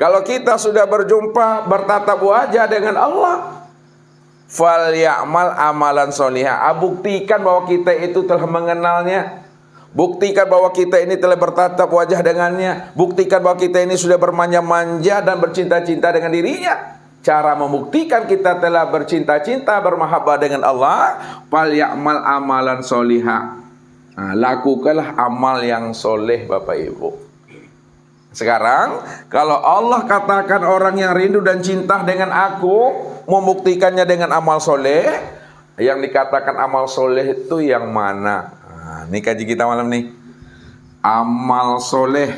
Kalau kita sudah berjumpa, bertatap wajah dengan Allah, falyamal amalan solihah. Buktikan bahwa kita itu telah mengenalnya. Buktikan bahwa kita ini telah bertatap wajah dengannya. Buktikan bahwa kita ini sudah bermanja-manja dan bercinta-cinta dengan dirinya. Cara membuktikan kita telah bercinta-cinta, bermahabbah dengan Allah, falyamal amalan solihah. Lakukanlah amal yang soleh, Bapak Ibu. Sekarang, kalau Allah katakan orang yang rindu dan cinta dengan aku, membuktikannya dengan amal soleh, yang dikatakan amal soleh itu yang mana? Ini kaji kita malam nih. Amal soleh.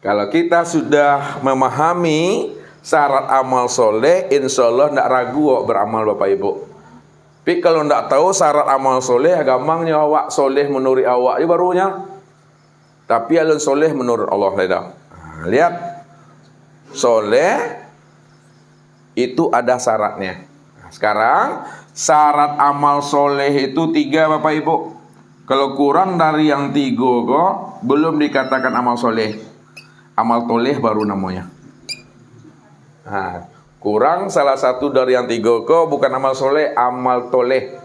Kalau kita sudah memahami syarat amal soleh, insya Allah tidak ragu beramal, Bapak Ibu. Tapi kalau tidak tahu syarat amal soleh, gampangnya awak soleh menurut awak, ya barunya. Tapi alun soleh menurut Allah. Lihat, soleh itu ada syaratnya. Sekarang syarat amal soleh itu 3, Bapak Ibu. Kalau kurang dari yang 3 kok belum dikatakan amal soleh. Amal toleh baru namanya. Kurang salah satu dari yang 3 kok bukan amal soleh, amal toleh.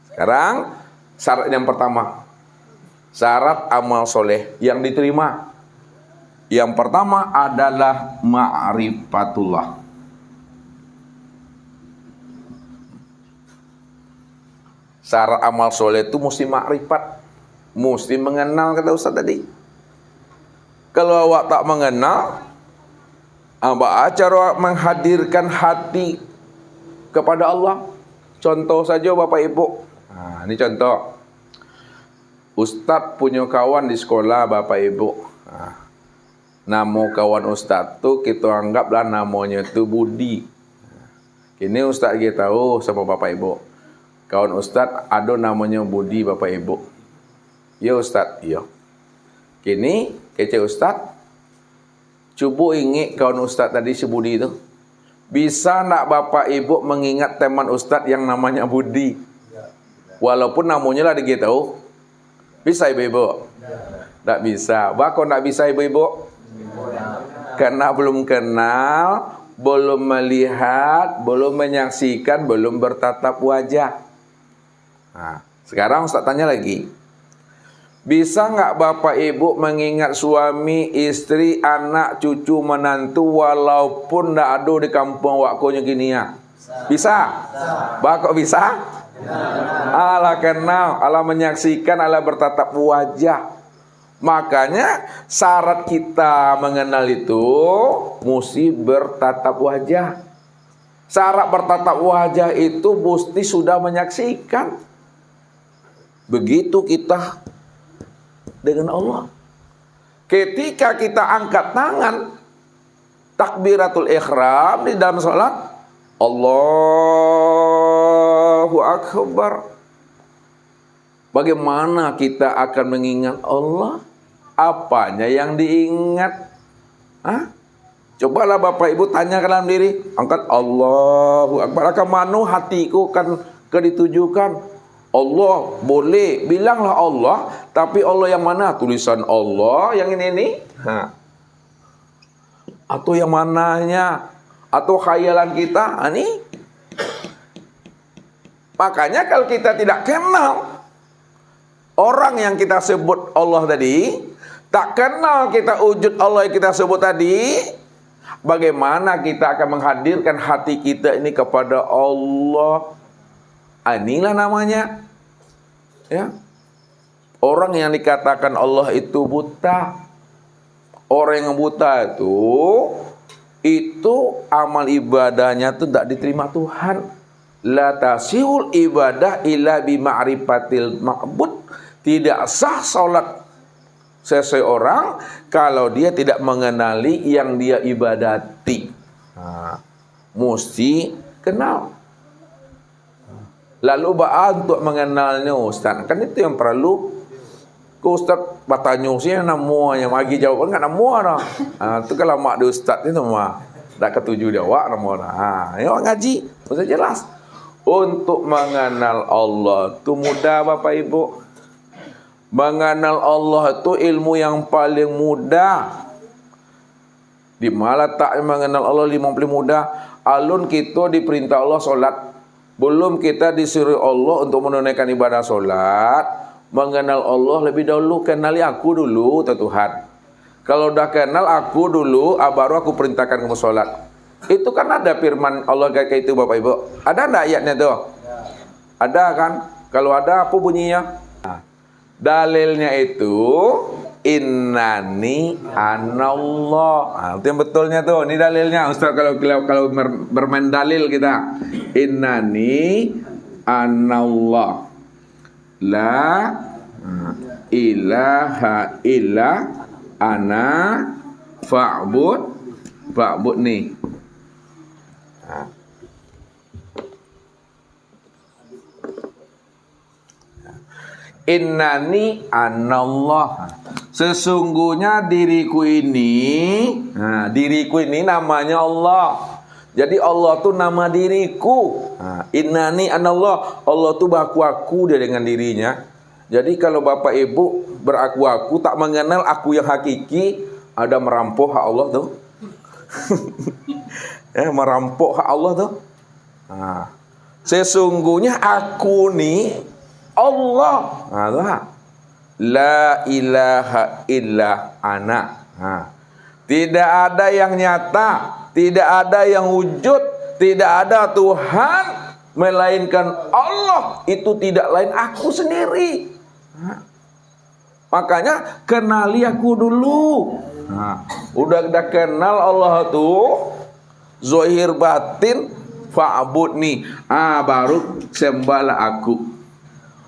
Sekarang syarat yang pertama, syarat amal soleh yang diterima. Yang pertama adalah ma'rifatullah. Syarat amal soleh itu mesti ma'rifat, mesti mengenal, kata Ustaz tadi. Kalau awak tak mengenal, apa cara menghadirkan hati kepada Allah? Contoh saja, Bapak Ibu. Ini contoh. Ustaz punya kawan di sekolah, Bapak Ibu. Nama kawan Ustaz tuh kita anggaplah namanya itu Budi. Kini Ustaz kita tahu sama Bapak Ibu. Kawan Ustaz ada namanya Budi, Bapak Ibu. Ya Ustaz, iya. Kini kece Ustaz, coba ingat kawan Ustaz tadi si Budi itu. Bisa nak Bapak Ibu mengingat teman Ustaz yang namanya Budi? Walaupun namanya lah diketahui. Bisa Ibu-Ibu? Tak bisa. Bahkan tak bisa Ibu-Ibu? Karena belum kenal, belum melihat, belum menyaksikan, belum bertatap wajah. Sekarang Ustaz tanya lagi. Bisa nggak Bapak Ibu mengingat suami, istri, anak, cucu, menantu walaupun nggak ada di kampung waktunya gini ya? Bisa? Kok bisa? Allah kenal, Allah menyaksikan, Allah bertatap wajah. Makanya syarat kita mengenal itu mesti bertatap wajah. Syarat bertatap wajah itu mesti sudah menyaksikan. Begitu kita dengan Allah. Ketika kita angkat tangan takbiratul ihram di dalam salat, Allahu Akbar. Bagaimana kita akan mengingat Allah? Apanya yang diingat? Cobalah Bapak Ibu tanyakan dalam diri. Angkat Allahu Akbar. Akan mana hatiku kan ditujukan? Allah, boleh bilanglah Allah, tapi Allah yang mana? Tulisan Allah yang ini. Atau yang mananya? Atau khayalan kita? Ini. Makanya kalau kita tidak kenal orang yang kita sebut Allah tadi, tak kenal kita wujud Allah yang kita sebut tadi, bagaimana kita akan menghadirkan hati kita ini kepada Allah? Inilah namanya. Ya. Orang yang dikatakan Allah itu buta. Orang yang buta itu amal ibadahnya itu tidak diterima Tuhan. La tasihul ibadah illa bi ma'rifatil ma'bud. Tidak sah salat seseorang kalau dia tidak mengenali yang dia ibadati. Mesti kenal. Lalu untuk mengenalnya Ustaz, kan itu yang perlu. Ustaz bertanya sih namanya, bagi jawaban kan nama itu kalau mak di Ustaz itu mah tak ketujuh jawab nama ya ngaji Ustaz jelas. Untuk mengenal Allah itu mudah Bapak Ibu. Mengenal Allah itu ilmu yang paling mudah. Di mana tak mengenal Allah 50 mudah. Alun kita diperintah Allah solat. Belum kita disuruh Allah untuk menunaikan ibadah solat. Mengenal Allah lebih dahulu. Kenali aku dulu Tuhan. Kalau udah kenal aku dulu, baru aku perintahkan kamu solat. Itu kan ada firman Allah kayak itu Bapak Ibu. Ada enggak ayatnya tuh? Ada kan? Kalau ada apa bunyinya? Nah, dalilnya itu innani anallah. Nah, itu yang betulnya tuh. Ini dalilnya. Ustaz kalau bermain dalil kita. Innani anallah. La ilaha illa ana fa'bud nih. Innani anallah. Sesungguhnya diriku ini, diriku ini namanya Allah. Jadi Allah tuh nama diriku. Innani anallah. Allah tuh beraku-aku dia dengan dirinya. Jadi kalau Bapak Ibu beraku-aku tak mengenal aku yang hakiki, ada merampok hak Allah tuh. Merampok hak Allah tuh. Sesungguhnya aku nih Allah. La ilaha illa ana. Tidak ada yang nyata, tidak ada yang wujud, tidak ada Tuhan melainkan Allah. Itu tidak lain aku sendiri. Makanya kenali aku dulu. Udah kenal Allah tuh zahir batin fa'budni. Baru sembahlah aku.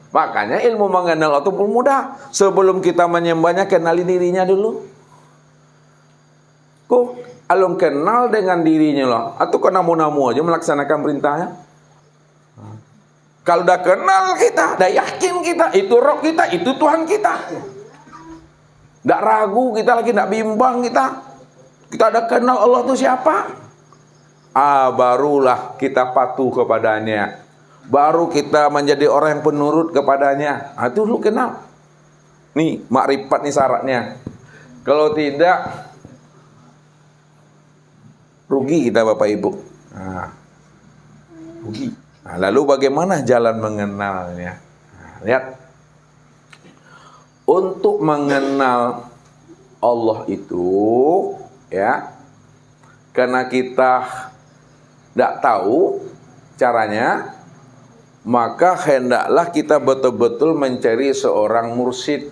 Makanya ilmu mengenal Allah itu mudah. Sebelum kita menyembahnya, kenali dirinya dulu. Kok alung kenal dengan dirinya loh. Atau kena namu aja melaksanakan perintahnya. Kalau udah kenal kita, udah yakin kita, itu roh kita, itu Tuhan kita. Nggak ragu kita lagi, nggak bimbang kita. Kita udah kenal Allah itu siapa. Barulah kita patuh kepadanya. Baru kita menjadi orang yang penurut kepadanya. Itu lu kenal. Nih, makrifat nih syaratnya. Kalau tidak, rugi kita Bapak Ibu. Rugi. Lalu bagaimana jalan mengenalnya? Lihat. Untuk mengenal Allah itu, ya, karena kita tidak tahu caranya, maka hendaklah kita betul-betul mencari seorang mursyid.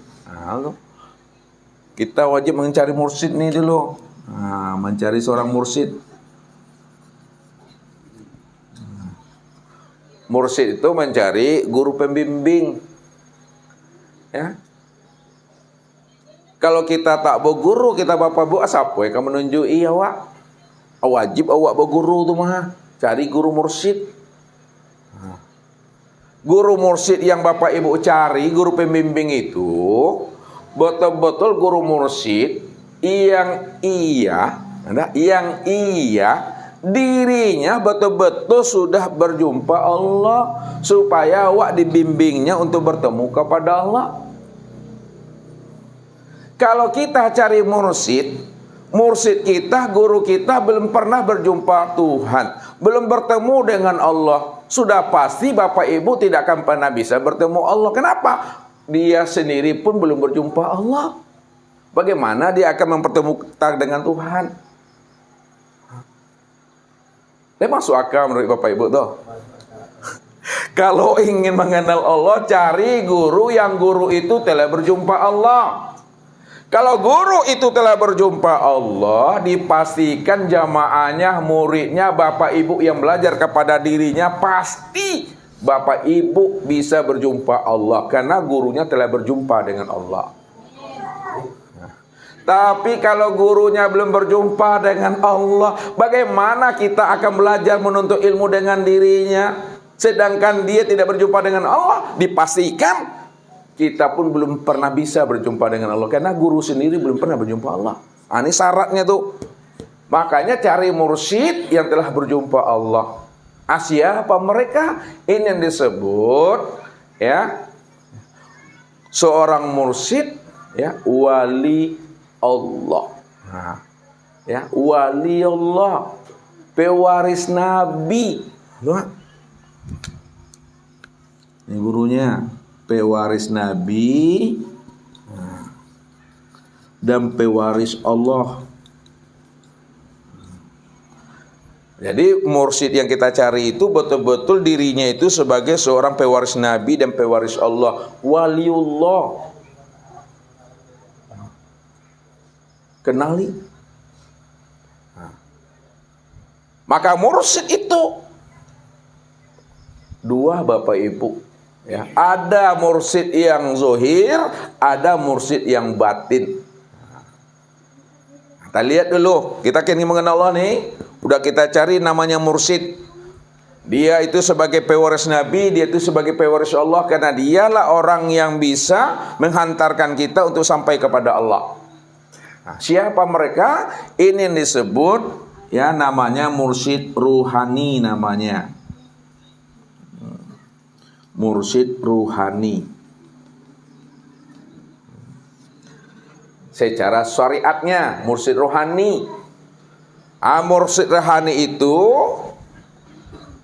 Kita wajib mencari mursyid nih dulu. Mencari seorang mursyid. Mursyid itu mencari guru pembimbing. Ya. Kalau kita tak berguru, kita bapak bu, siapa yang kamu menunjuki awak? Wajib awak berguru tuh mah. Cari guru mursyid. Guru mursyid yang Bapak Ibu cari, guru pembimbing itu betul-betul guru mursyid yang dirinya betul-betul sudah berjumpa Allah, supaya awak dibimbingnya untuk bertemu kepada Allah. Kalau kita cari mursyid kita, guru kita belum pernah berjumpa Tuhan, belum bertemu dengan Allah, sudah pasti Bapak Ibu tidak akan pernah bisa bertemu Allah. Kenapa? Dia sendiri pun belum berjumpa Allah. Bagaimana dia akan mempertemukan dengan Tuhan? Masuk akal menurut Bapak Ibu tuh. Kalau ingin mengenal Allah, cari guru yang guru itu telah berjumpa Allah. Kalau guru itu telah berjumpa Allah, dipastikan jamaahnya, muridnya, Bapak Ibu yang belajar kepada dirinya, pasti Bapak Ibu bisa berjumpa Allah, karena gurunya telah berjumpa dengan Allah. Tapi kalau gurunya belum berjumpa dengan Allah, bagaimana kita akan belajar menuntut ilmu dengan dirinya, sedangkan dia tidak berjumpa dengan Allah? Dipastikan kita pun belum pernah bisa berjumpa dengan Allah, karena guru sendiri belum pernah berjumpa Allah. Ini syaratnya tuh. Makanya cari mursyid yang telah berjumpa Allah. Siapa mereka? Ini yang disebut ya seorang mursyid, ya, wali Allah. Nah, ya, wali Allah, pewaris Nabi. Lihat. Ini gurunya, pewaris Nabi dan pewaris Allah. Jadi mursyid yang kita cari itu betul-betul dirinya itu sebagai seorang pewaris Nabi dan pewaris Allah, waliullah. Kenali. Maka mursyid itu dua Bapak Ibu, ya. Ada mursyid yang zohir, ada mursyid yang batin. Kita lihat dulu, kita kini mengenal Allah nih. Udah kita cari namanya mursyid. Dia itu sebagai pewaris Nabi, dia itu sebagai pewaris Allah, karena dialah orang yang bisa menghantarkan kita untuk sampai kepada Allah. Nah, siapa mereka? Ini yang disebut, ya, namanya mursyid ruhani namanya. Mursyid ruhani. Secara syariatnya, mursyid ruhani. Mursyid rohani itu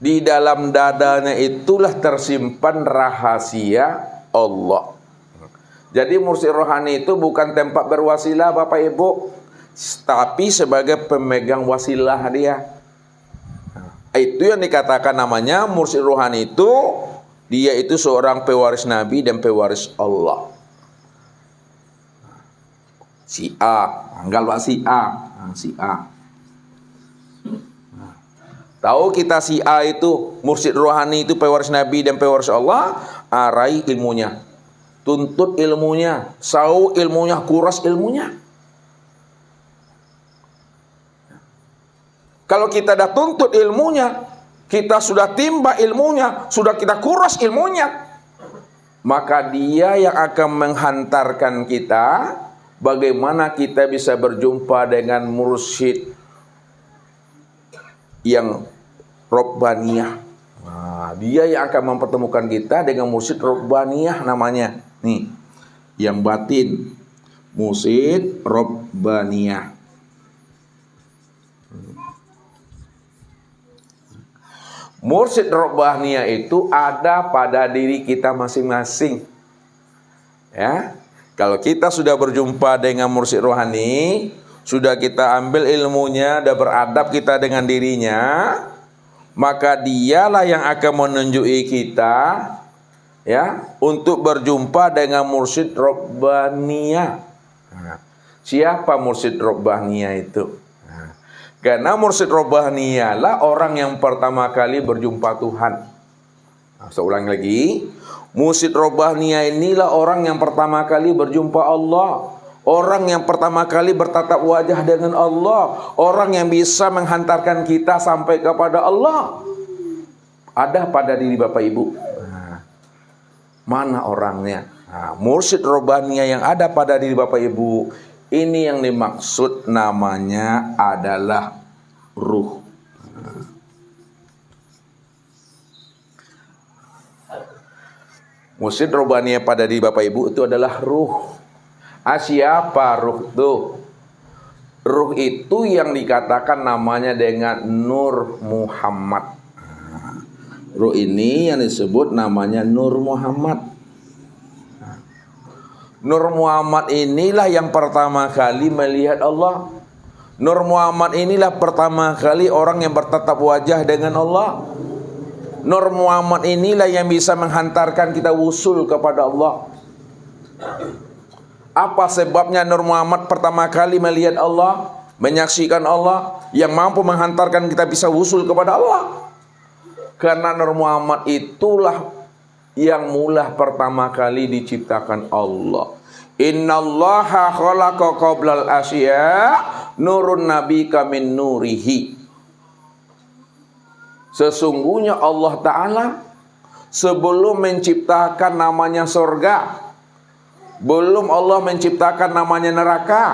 di dalam dadanya itulah tersimpan rahasia Allah. Jadi mursyid rohani itu bukan tempat berwasilah Bapak Ibu, tapi sebagai pemegang wasilah dia. Itu yang dikatakan namanya mursyid rohani itu, dia itu seorang pewaris Nabi dan pewaris Allah. Si A, anggap si A, si A. Tahu kita si A itu mursyid rohani itu pewaris Nabi dan pewaris Allah, raih ilmunya, tuntut ilmunya, sau ilmunya, kuras ilmunya. Kalau kita dah tuntut ilmunya, kita sudah timba ilmunya, sudah kita kuras ilmunya, maka dia yang akan menghantarkan kita bagaimana kita bisa berjumpa dengan mursyid yang Robbaniyah. Nah, dia yang akan mempertemukan kita dengan mursyid Robbaniyah namanya. Nih, yang batin, mursyid Robbaniyah. Mursyid Robbaniyah itu ada pada diri kita masing-masing. Ya, kalau kita sudah berjumpa dengan mursyid rohani, sudah kita ambil ilmunya, sudah beradab kita dengan dirinya, maka dialah yang akan menunjuki kita, ya, untuk berjumpa dengan mursyid Robbaniyah. Nah, siapa mursyid Robbaniyah itu? Nah, karena mursyid Robbaniyah lah orang yang pertama kali berjumpa Tuhan. Nah, saya ulang lagi, mursyid Robbaniyah inilah orang yang pertama kali berjumpa Allah. Orang yang pertama kali bertatap wajah dengan Allah. Orang yang bisa menghantarkan kita sampai kepada Allah. Ada pada diri Bapak Ibu. Nah, mana orangnya? Nah, mursyid Robbaniyah yang ada pada diri Bapak Ibu, ini yang dimaksud namanya adalah ruh. Mursyid Robbaniyah pada diri Bapak Ibu itu adalah ruh. Siapa ruh itu? Ruh itu yang dikatakan namanya dengan Nur Muhammad. Ruh ini yang disebut namanya Nur Muhammad. Nur Muhammad inilah yang pertama kali melihat Allah. Nur Muhammad inilah pertama kali orang yang bertatap wajah dengan Allah. Nur Muhammad inilah yang bisa menghantarkan kita wusul kepada Allah. Apa sebabnya Nur Muhammad pertama kali melihat Allah, menyaksikan Allah, yang mampu menghantarkan kita bisa wusul kepada Allah? Karena Nur Muhammad itulah yang mula pertama kali diciptakan Allah. Innallaha khalaqa qablal asya nurun nabika min nurihi. Sesungguhnya Allah Ta'ala sebelum menciptakan namanya surga, belum Allah menciptakan namanya neraka,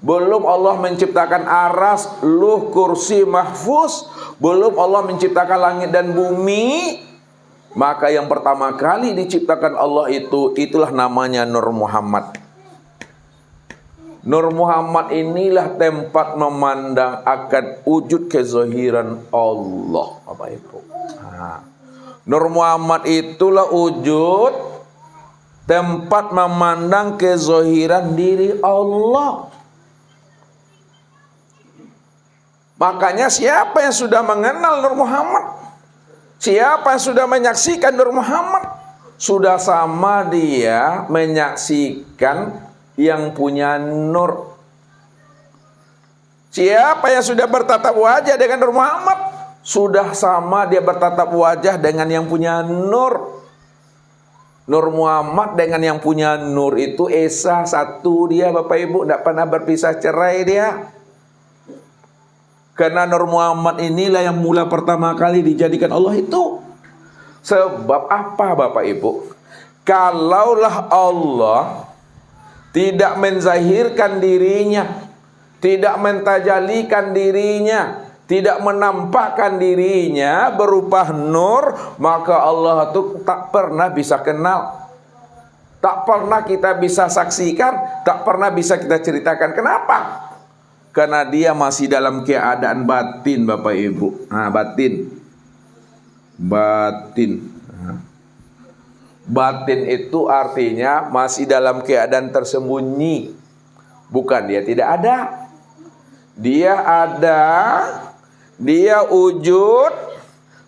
belum Allah menciptakan aras, luh, kursi, mahfuz, Belum Allah menciptakan langit dan bumi, maka yang pertama kali diciptakan Allah itulah namanya Nur Muhammad. Nur Muhammad inilah tempat memandang akan wujud kezahiran Allah, Bapak Ibu. Nur Muhammad itulah wujud tempat memandang kezahiran diri Allah. Makanya siapa yang sudah mengenal Nur Muhammad, siapa yang sudah menyaksikan Nur Muhammad, sudah sama dia menyaksikan yang punya nur. Siapa yang sudah bertatap wajah dengan Nur Muhammad, sudah sama dia bertatap wajah dengan yang punya nur. Nur Muhammad dengan yang punya nur itu esa satu dia, Bapak Ibu, tidak pernah berpisah cerai dia. Karena Nur Muhammad inilah yang mula pertama kali dijadikan Allah itu. Sebab apa, Bapak Ibu? Kalaulah Allah tidak menzahirkan dirinya, tidak mentajalikan dirinya, tidak menampakkan dirinya berupa nur, maka Allah itu tak pernah bisa kenal, tak pernah kita bisa saksikan, tak pernah bisa kita ceritakan. Kenapa? Karena dia masih dalam keadaan batin, Bapak Ibu. Batin. Batin itu artinya masih dalam keadaan tersembunyi. Bukan dia tidak ada. Dia ada, dia wujud,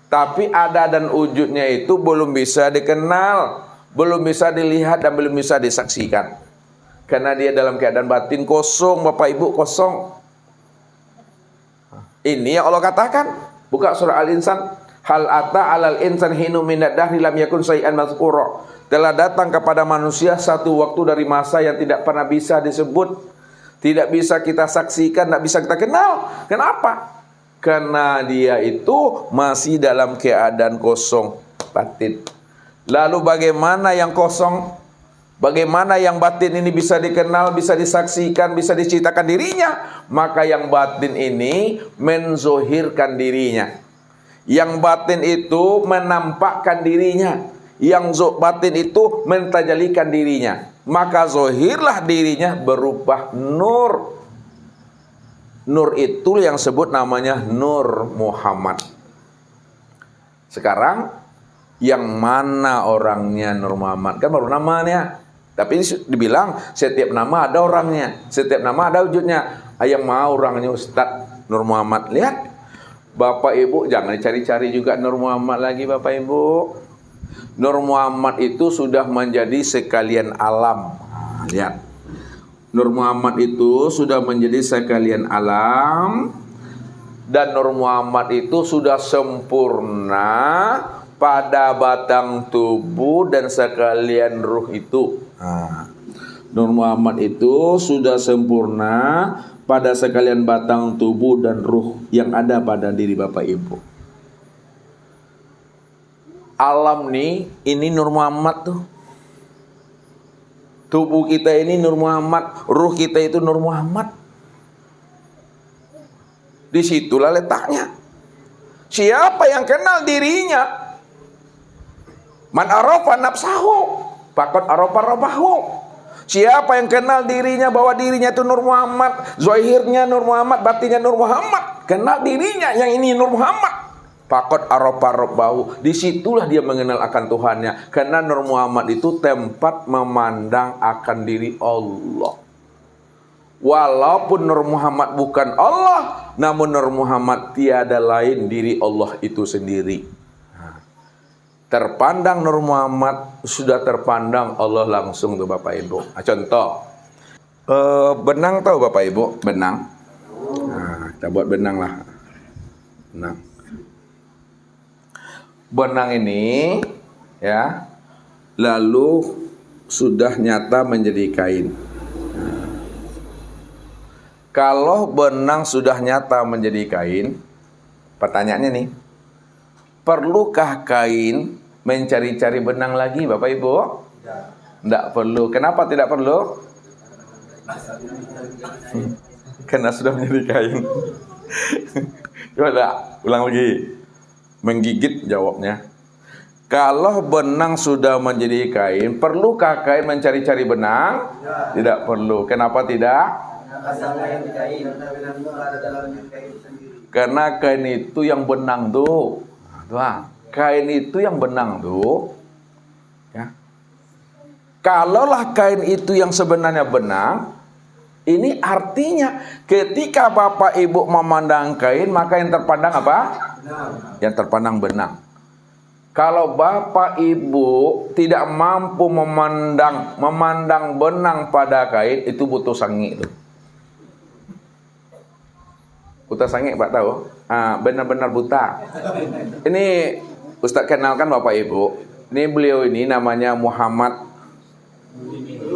tapi ada dan wujudnya itu belum bisa dikenal, belum bisa dilihat dan belum bisa disaksikan. Karena dia dalam keadaan batin kosong, Bapak Ibu, kosong. Ini yang Allah katakan. Buka surah Al-Insan. Hal ata alal insan hinu minad dahri lam yakun syai'an mazkura. Telah datang kepada manusia satu waktu dari masa yang tidak pernah bisa disebut, tidak bisa kita saksikan, tidak bisa kita kenal. Kenapa? Karena dia itu masih dalam keadaan kosong, batin. Lalu bagaimana yang kosong? Bagaimana yang batin ini bisa dikenal, bisa disaksikan, bisa diceritakan dirinya? Maka yang batin ini menzohirkan dirinya. Yang batin itu menampakkan dirinya. Yang batin itu mentajalikan dirinya. Maka zohirlah dirinya berupa nur. Nur itu yang sebut namanya Nur Muhammad. Sekarang yang mana orangnya Nur Muhammad? Kan baru namanya. Tapi dibilang setiap nama ada orangnya, setiap nama ada wujudnya. Yang mau orangnya Ustadz Nur Muhammad. Lihat, Bapak Ibu jangan cari-cari juga Nur Muhammad lagi, Bapak Ibu. Nur Muhammad itu sudah menjadi sekalian alam. Lihat, Nur Muhammad itu sudah menjadi sekalian alam. Dan Nur Muhammad itu sudah sempurna pada batang tubuh dan sekalian ruh itu. Nur Muhammad itu sudah sempurna pada sekalian batang tubuh dan ruh yang ada pada diri Bapak Ibu. Alam nih, ini Nur Muhammad tuh. Tubuh kita ini Nur Muhammad, ruh kita itu Nur Muhammad. Disitulah letaknya. Siapa yang kenal dirinya? Man arafa nafsahu, faqad arafa rabbahu. Siapa yang kenal dirinya bahwa dirinya itu Nur Muhammad, zahirnya Nur Muhammad, batinnya Nur Muhammad, kenal dirinya yang ini Nur Muhammad, faqad arafa rabbahu. Disitulah dia mengenal akan Tuhannya. Karena Nur Muhammad itu tempat memandang akan diri Allah. Walaupun Nur Muhammad bukan Allah, namun Nur Muhammad tiada lain diri Allah itu sendiri. Terpandang Nur Muhammad, sudah terpandang Allah langsung tuh Bapak Ibu. Contoh, benang tahu Bapak Ibu? Benang. Nah, kita buat benang lah. Benang. Benang ini, ya, lalu sudah nyata menjadi kain. Kalau benang sudah nyata menjadi kain, pertanyaannya nih, perlukah kain mencari-cari benang lagi, Bapak Ibu? Tidak perlu. Kenapa tidak perlu? Karena sudah menjadi kain. Coba ulang lagi. Menggigit jawabnya. Kalau benang sudah menjadi kain, perlukah kain mencari-cari benang? Tidak perlu. Kenapa tidak? Karena kain itu yang benang tuh. Kain itu yang benang tuh. Ya. Kalaulah kain itu yang sebenarnya benang, ini artinya ketika Bapak Ibu memandang kain, maka yang terpandang apa? Yang terpandang benang. Kalau Bapak Ibu tidak mampu memandang benang pada kain, itu butuh sangi itu. Buta sangi, Pak tahu? Benar-benar buta. Ini Ustaz kenalkan Bapak Ibu. Ini beliau ini namanya Muhammad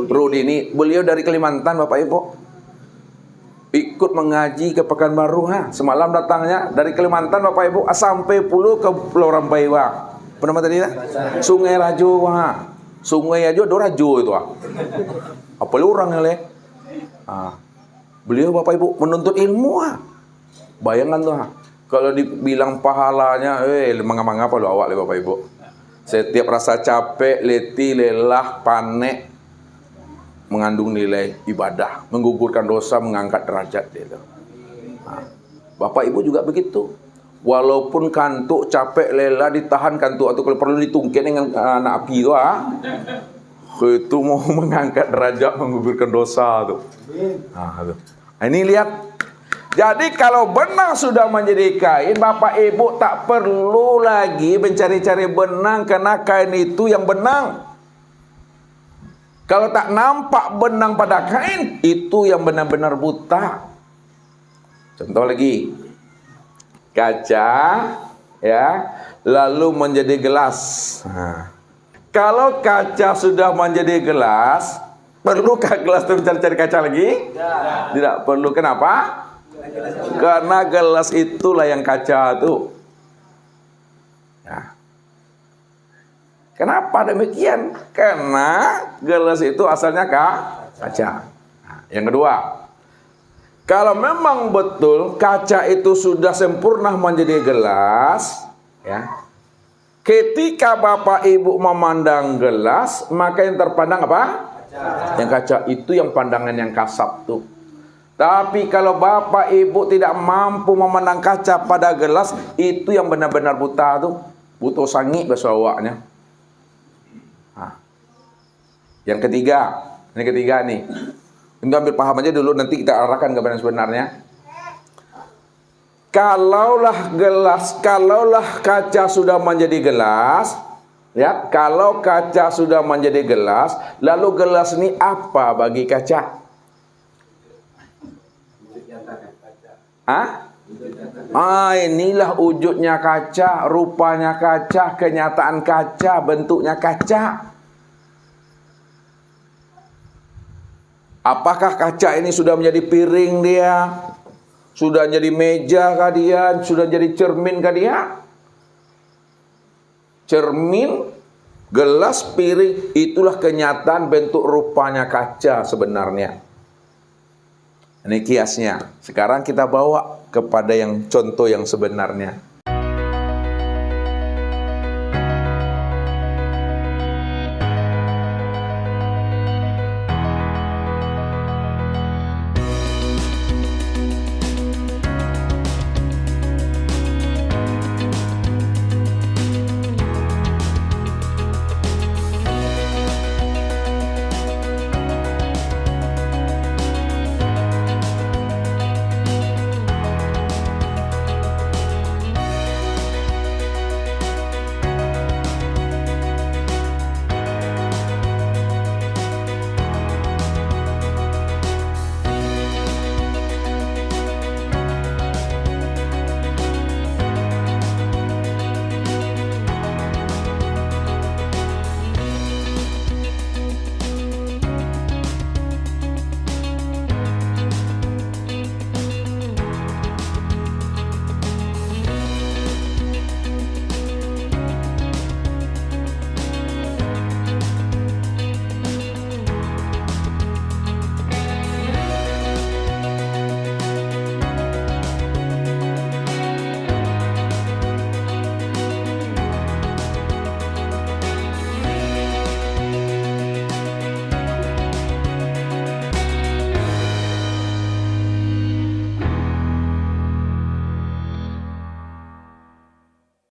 Rudini. Beliau dari Kalimantan, Bapak Ibu. Ikut mengaji ke Pekanbaru. Semalam datangnya dari Kalimantan, Bapak Ibu, sampai puluh ke Pulau Rampaiwa. Pernah tadi ya? Sungai Rajo. Sungai Rajo, do Rajo itu. Apa orang ya? Beliau Bapak Ibu menuntut ilmu. Bayangkan tuh, kalau dibilang pahalanya, mangga-mangga apa lu awak Bapak Ibu. Setiap rasa capek, letih, lelah, panik mengandung nilai ibadah, menggugurkan dosa, mengangkat derajat dia. Bapak Ibu juga begitu. Walaupun kantuk, capek, lelah, ditahan kantuk atau kalau perlu ditungkit dengan anak api itu, itu mau mengangkat derajat, menggugurkan dosa tuh. Ini lihat. Jadi kalau benang sudah menjadi kain, Bapak Ibu tak perlu lagi mencari-cari benang, karena kain itu yang benang. Kalau tak nampak benang pada kain, itu yang benar-benar buta. Contoh lagi, kaca ya, lalu menjadi gelas. Kalau kaca sudah menjadi gelas, perlukah gelas itu mencari-cari kaca lagi? Tidak perlu. Kenapa? Karena gelas itulah yang kaca itu. Kenapa demikian? Karena gelas itu asalnya kaca. Yang kedua, kalau memang betul kaca itu sudah sempurna menjadi gelas, ya. Ketika Bapak Ibu memandang gelas, maka yang terpandang apa? Yang kaca itu yang pandangan yang kasat tuh. Tapi kalau Bapak Ibu tidak mampu memandang kaca pada gelas, itu yang benar-benar buta tuh. Butuh sangi bahasa awaknya. Yang ketiga, ini ketiga nih. Untuk ambil paham aja dulu, nanti kita arahkan kepada yang sebenarnya. Kalaulah kaca sudah menjadi gelas, ya, kalau kaca sudah menjadi gelas, lalu gelas ini apa bagi kaca? Inilah wujudnya kaca, rupanya kaca, kenyataan kaca, bentuknya kaca. Apakah kaca ini sudah menjadi piring dia? Sudah jadi meja kah dia? Sudah jadi cermin kah dia? Cermin, gelas, piring, itulah kenyataan bentuk rupanya kaca sebenarnya. Ini kiasnya. Sekarang kita bawa kepada yang contoh yang sebenarnya.